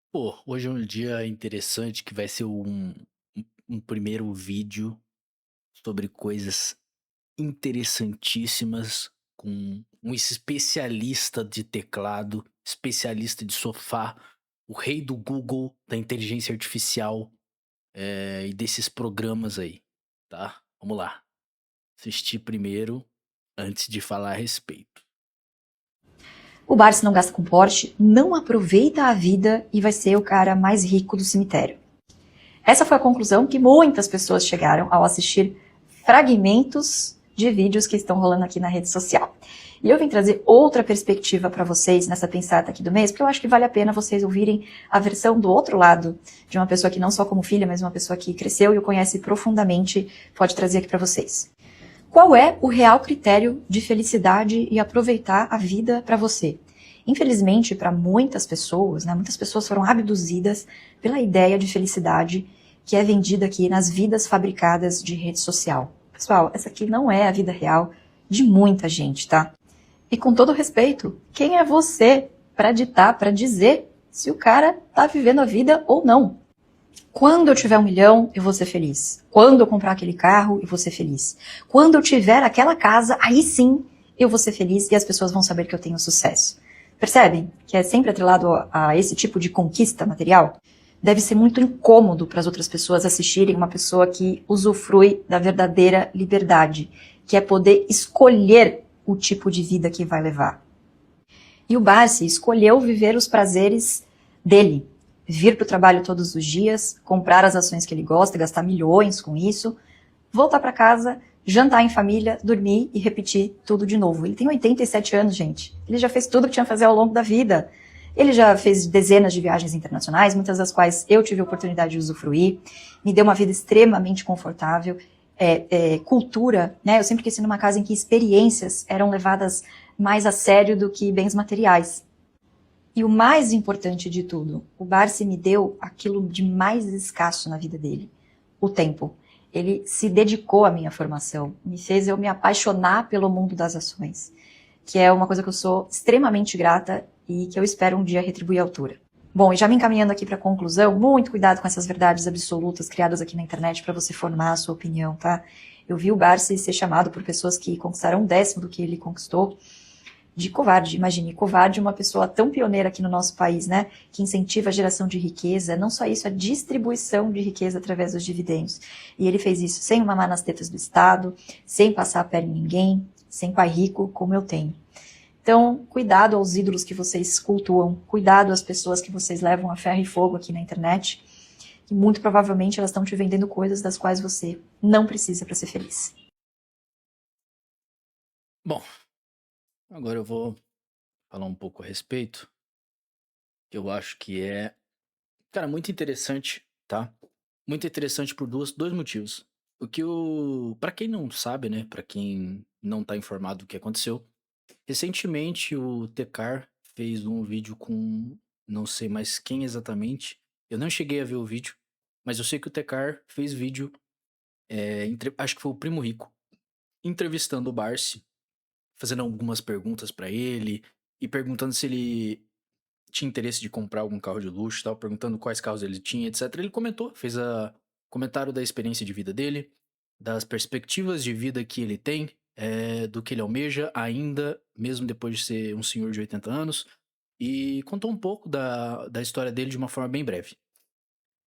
Pô, hoje é um dia interessante que vai ser um primeiro vídeo sobre coisas interessantíssimas com um especialista de teclado, especialista de sofá, o rei do Google, da inteligência artificial, e desses programas aí, tá? Vamos lá. Assistir primeiro antes de falar a respeito. O Barsi não gasta com Porsche, não aproveita a vida e vai ser o cara mais rico do cemitério. Essa foi a conclusão que muitas pessoas chegaram ao assistir fragmentos de vídeos que estão rolando aqui na rede social. E eu vim trazer outra perspectiva para vocês nessa pensata aqui do mês, porque eu acho que vale a pena vocês ouvirem a versão do outro lado, de uma pessoa que não só como filha, mas uma pessoa que cresceu e o conhece profundamente, pode trazer aqui para vocês. Qual é o real critério de felicidade e aproveitar a vida para você? Infelizmente, para muitas pessoas, né, muitas pessoas foram abduzidas pela ideia de felicidade que é vendida aqui nas vidas fabricadas de rede social. Pessoal, essa aqui não é a vida real de muita gente, tá? E com todo respeito, quem é você para ditar, para dizer se o cara tá vivendo a vida ou não? Quando eu tiver 1 milhão, eu vou ser feliz. Quando eu comprar aquele carro, eu vou ser feliz. Quando eu tiver aquela casa, aí sim eu vou ser feliz e as pessoas vão saber que eu tenho sucesso. Percebem que é sempre atrelado a esse tipo de conquista material? Deve ser muito incômodo para as outras pessoas assistirem uma pessoa que usufrui da verdadeira liberdade, que é poder escolher o tipo de vida que vai levar. E o Barsi escolheu viver os prazeres dele. Vir para o trabalho todos os dias, comprar as ações que ele gosta, gastar milhões com isso, voltar para casa, jantar em família, dormir e repetir tudo de novo. Ele tem 87 anos, gente. Ele já fez tudo o que tinha a fazer ao longo da vida. Ele já fez dezenas de viagens internacionais, muitas das quais eu tive a oportunidade de usufruir. Me deu uma vida extremamente confortável. Cultura, né? Eu sempre cresci numa casa em que experiências eram levadas mais a sério do que bens materiais. E o mais importante de tudo, o Barsi me deu aquilo de mais escasso na vida dele, o tempo. Ele se dedicou à minha formação, me fez eu me apaixonar pelo mundo das ações, que é uma coisa que eu sou extremamente grata e que eu espero um dia retribuir à altura. Bom, e já me encaminhando aqui para a conclusão, muito cuidado com essas verdades absolutas criadas aqui na internet para você formar a sua opinião, tá? Eu vi o Barsi ser chamado por pessoas que conquistaram 1/10 do que ele conquistou, de covarde. Imagine, covarde, uma pessoa tão pioneira aqui no nosso país, né, que incentiva a geração de riqueza, não só isso, a distribuição de riqueza através dos dividendos. E ele fez isso sem mamar nas tetas do Estado, sem passar a perna em ninguém, sem pai rico, como eu tenho. Então, cuidado aos ídolos que vocês cultuam, cuidado às pessoas que vocês levam a ferro e fogo aqui na internet, que muito provavelmente elas estão te vendendo coisas das quais você não precisa para ser feliz. Bom, agora eu vou falar um pouco a respeito, que eu acho que é, cara, muito interessante, tá? Muito interessante por dois motivos. Para quem não sabe, né, pra quem não tá informado do que aconteceu, recentemente o Tecar fez um vídeo com não sei mais quem exatamente. Eu não cheguei a ver o vídeo, mas eu sei que o Tecar fez vídeo, acho que foi o Primo Rico, entrevistando o Barsi, fazendo algumas perguntas pra ele e perguntando se ele tinha interesse de comprar algum carro de luxo, e tal, perguntando quais carros ele tinha, etc. Ele comentou, fez a comentário da experiência de vida dele, das perspectivas de vida que ele tem, do que ele almeja ainda, mesmo depois de ser um senhor de 80 anos, e contou um pouco da história dele de uma forma bem breve.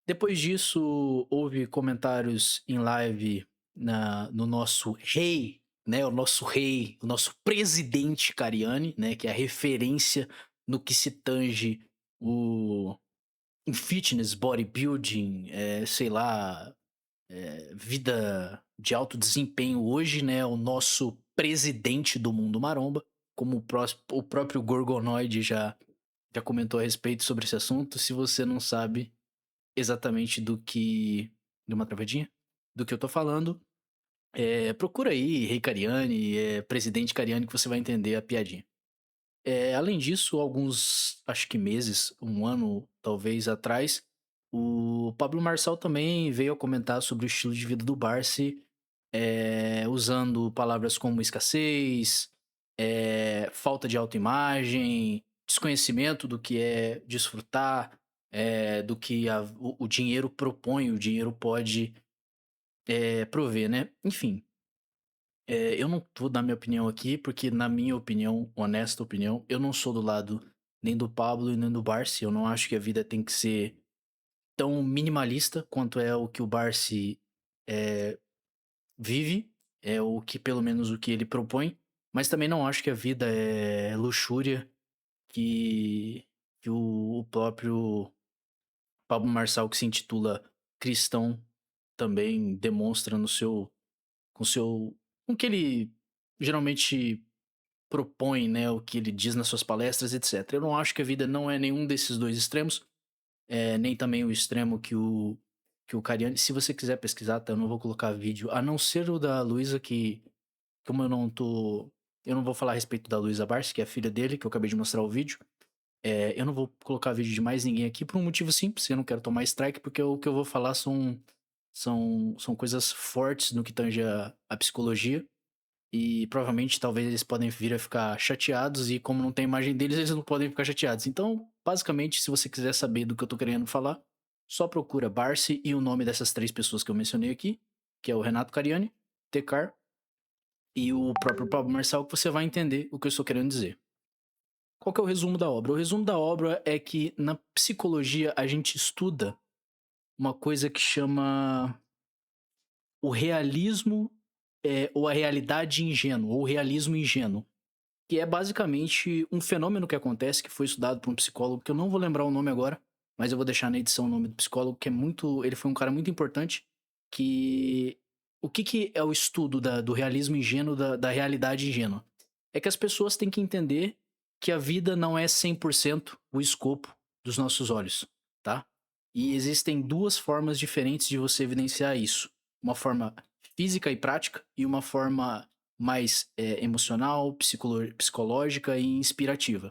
Depois disso, houve comentários em live no nosso rei, né? O nosso rei, o nosso presidente Cariani, né? Que é a referência no que se tange o em fitness, bodybuilding, sei lá, vida de alto desempenho hoje, né? O nosso presidente do mundo maromba, como o próprio Gorgonoide já comentou a respeito sobre esse assunto. Se você não sabe exatamente do que. De uma travadinha? Do que eu tô falando. Procura aí, Rei Cariani, Presidente Cariani, que você vai entender a piadinha. Além disso, alguns, acho que meses, um ano talvez atrás, o Pablo Marçal também veio a comentar sobre o estilo de vida do Barsi, usando palavras como escassez, falta de autoimagem, desconhecimento do que é desfrutar, do que o dinheiro propõe, o dinheiro pode prover, né? Enfim, eu não vou dar minha opinião aqui, porque na minha opinião, honesta opinião, eu não sou do lado nem do Pablo e nem do Barsi. Eu não acho que a vida tem que ser tão minimalista quanto é o que o Barsi é, vive, é o que pelo menos o que ele propõe, mas também não acho que a vida é luxúria que o próprio Pablo Marçal, que se intitula cristão, também demonstra no seu com seu com o que ele geralmente propõe, né, o que ele diz nas suas palestras, etc. Eu não acho que a vida não é nenhum desses dois extremos, nem também o extremo que o Cariani. Se você quiser pesquisar, tá, eu não vou colocar vídeo, a não ser o da Luísa, que como eu não vou falar a respeito da Luísa Barsi, que é a filha dele, que eu acabei de mostrar o vídeo. Eu não vou colocar vídeo de mais ninguém aqui por um motivo simples, eu não quero tomar strike, porque o que eu vou falar são coisas fortes no que tange a psicologia, e provavelmente talvez eles podem vir a ficar chateados, e como não tem imagem deles, eles não podem ficar chateados. Então, basicamente, se você quiser saber do que eu tô querendo falar, só procura Barsi e o nome dessas três pessoas que eu mencionei aqui, que é o Renato Cariani, Tecar e o próprio Pablo Marçal, que você vai entender o que eu estou querendo dizer. Qual que é o resumo da obra? O resumo da obra é que na psicologia a gente estuda uma coisa que chama o realismo, ou a realidade ingênua, ou o realismo ingênuo, que é basicamente um fenômeno que acontece, que foi estudado por um psicólogo, que eu não vou lembrar o nome agora, mas eu vou deixar na edição o nome do psicólogo, que é muito. Ele foi um cara muito importante, que. O que é o estudo do realismo ingênuo, da realidade ingênua? É que as pessoas têm que entender que a vida não é 100% o escopo dos nossos olhos, tá? E existem duas formas diferentes de você evidenciar isso. Uma forma física e prática e uma forma mais emocional, psicológica e inspirativa.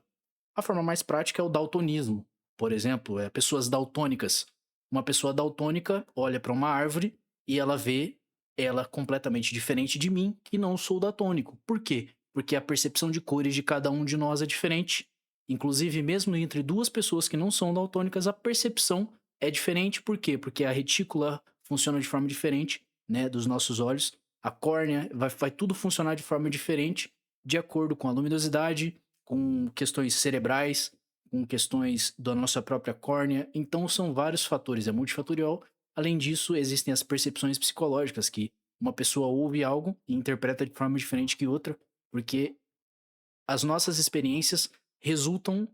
A forma mais prática é o daltonismo. Por exemplo, pessoas daltônicas. Uma pessoa daltônica olha para uma árvore e ela vê ela completamente diferente de mim, que não sou daltônico. Por quê? Porque a percepção de cores de cada um de nós é diferente. Inclusive, mesmo entre duas pessoas que não são daltônicas, a percepção é diferente. Por quê? Porque a retícula funciona de forma diferente, né, dos nossos olhos. A córnea vai tudo funcionar de forma diferente, de acordo com a luminosidade, com questões cerebrais, com questões da nossa própria córnea. Então, são vários fatores, é multifatorial. Além disso, existem as percepções psicológicas, que uma pessoa ouve algo e interpreta de forma diferente que outra, porque as nossas experiências resultam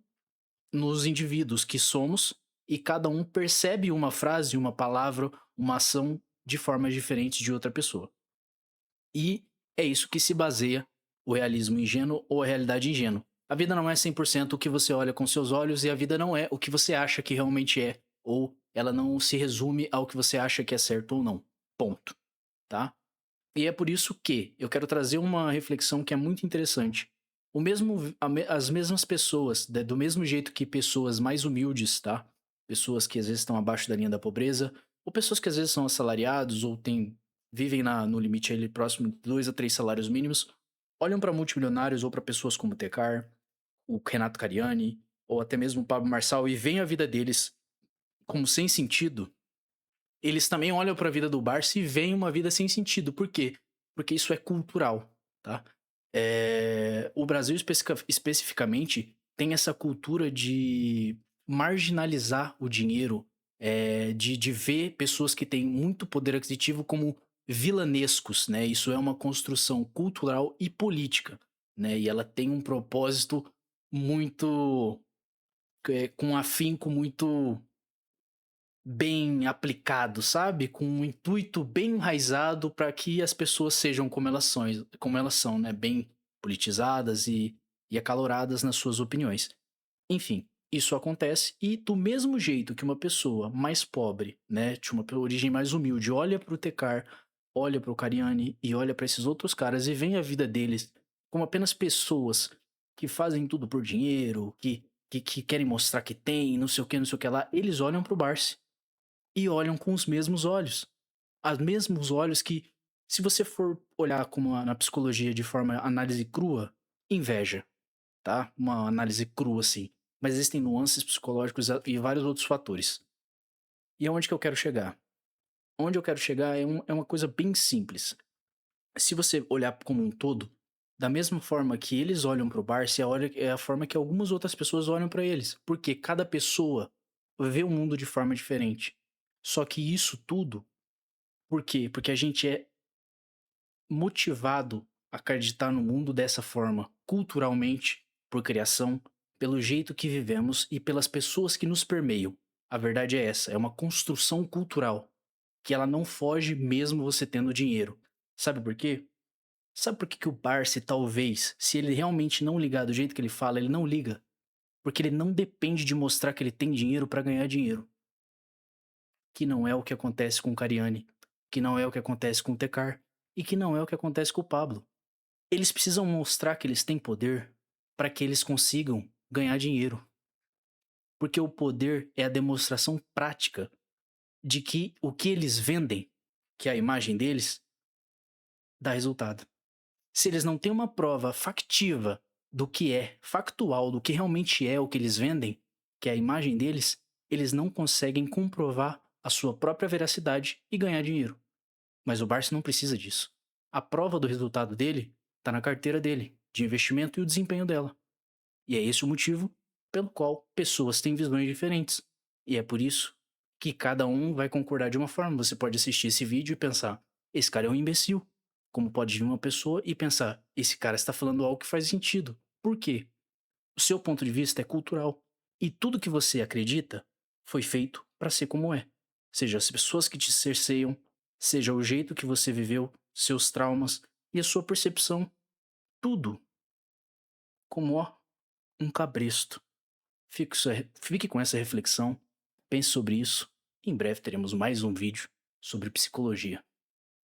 nos indivíduos que somos, e cada um percebe uma frase, uma palavra, uma ação de formas diferentes de outra pessoa. E é isso que se baseia o realismo ingênuo ou a realidade ingênua. A vida não é 100% o que você olha com seus olhos, e a vida não é o que você acha que realmente é, ou ela não se resume ao que você acha que é certo ou não. Ponto. Tá? E é por isso que eu quero trazer uma reflexão que é muito interessante. As mesmas pessoas, do mesmo jeito que pessoas mais humildes, tá? Pessoas que às vezes estão abaixo da linha da pobreza, ou pessoas que às vezes são assalariados ou vivem no limite ali próximo de 2 a 3 salários mínimos, olham para multimilionários ou para pessoas como o Tecar, o Renato Cariani, ou até mesmo o Pablo Marçal, e veem a vida deles como sem sentido. Eles também olham para a vida do Barça e veem uma vida sem sentido. Por quê? Porque isso é cultural, tá? O Brasil especificamente tem essa cultura de marginalizar o dinheiro, de ver pessoas que têm muito poder aquisitivo como vilanescos, né? Isso é uma construção cultural e política, né? E ela tem um propósito muito, com um afinco muito bem aplicado, sabe? Com um intuito bem enraizado para que as pessoas sejam como elas são, né? Bem politizadas e acaloradas nas suas opiniões. Enfim, isso acontece, e do mesmo jeito que uma pessoa mais pobre, né, de uma origem mais humilde, olha para o Tecar, olha para o Cariani e olha para esses outros caras e vê a vida deles como apenas pessoas que fazem tudo por dinheiro, que querem mostrar que tem, não sei o que lá, eles olham para o Barsi e olham com os mesmos olhos. Os mesmos olhos que, se você for olhar como na psicologia de forma análise crua, inveja, tá? Uma análise crua assim. mas existem nuances psicológicos e vários outros fatores. E aonde que eu quero chegar? Onde eu quero chegar é uma coisa bem simples. Se você olhar como um todo, da mesma forma que eles olham para o Barsi, é a forma que algumas outras pessoas olham para eles. Porque cada pessoa vê o mundo de forma diferente. Só que isso tudo, por quê? Porque a gente é motivado a acreditar no mundo dessa forma, culturalmente, por criação, pelo jeito que vivemos e pelas pessoas que nos permeiam. A verdade é essa, é uma construção cultural, que ela não foge mesmo você tendo dinheiro. Sabe por quê? Sabe por que, que o Barsi, talvez, se ele realmente não ligar do jeito que ele fala, ele não liga? Porque ele não depende de mostrar que ele tem dinheiro para ganhar dinheiro. Que não é o que acontece com o Cariani, que não é o que acontece com o Tecar, e que não é o que acontece com o Pablo. Eles precisam mostrar que eles têm poder para que eles consigam ganhar dinheiro. Porque o poder é a demonstração prática de que o que eles vendem, que é a imagem deles, dá resultado. Se eles não têm uma prova factiva do que é, factual, do que realmente é o que eles vendem, que é a imagem deles, eles não conseguem comprovar a sua própria veracidade e ganhar dinheiro. Mas o Barça não precisa disso. A prova do resultado dele está na carteira dele, de investimento e o desempenho dela. E é esse o motivo pelo qual pessoas têm visões diferentes. E é por isso que cada um vai concordar de uma forma. Você pode assistir esse vídeo e pensar, esse cara é um imbecil. Como pode vir uma pessoa e pensar, esse cara está falando algo que faz sentido. Por quê? O seu ponto de vista é cultural. E tudo que você acredita foi feito para ser como é. Seja as pessoas que te cerceiam, seja o jeito que você viveu, seus traumas e a sua percepção. Tudo como, ó, um cabresto. Fique com essa reflexão, pense sobre isso. Em breve teremos mais um vídeo sobre psicologia.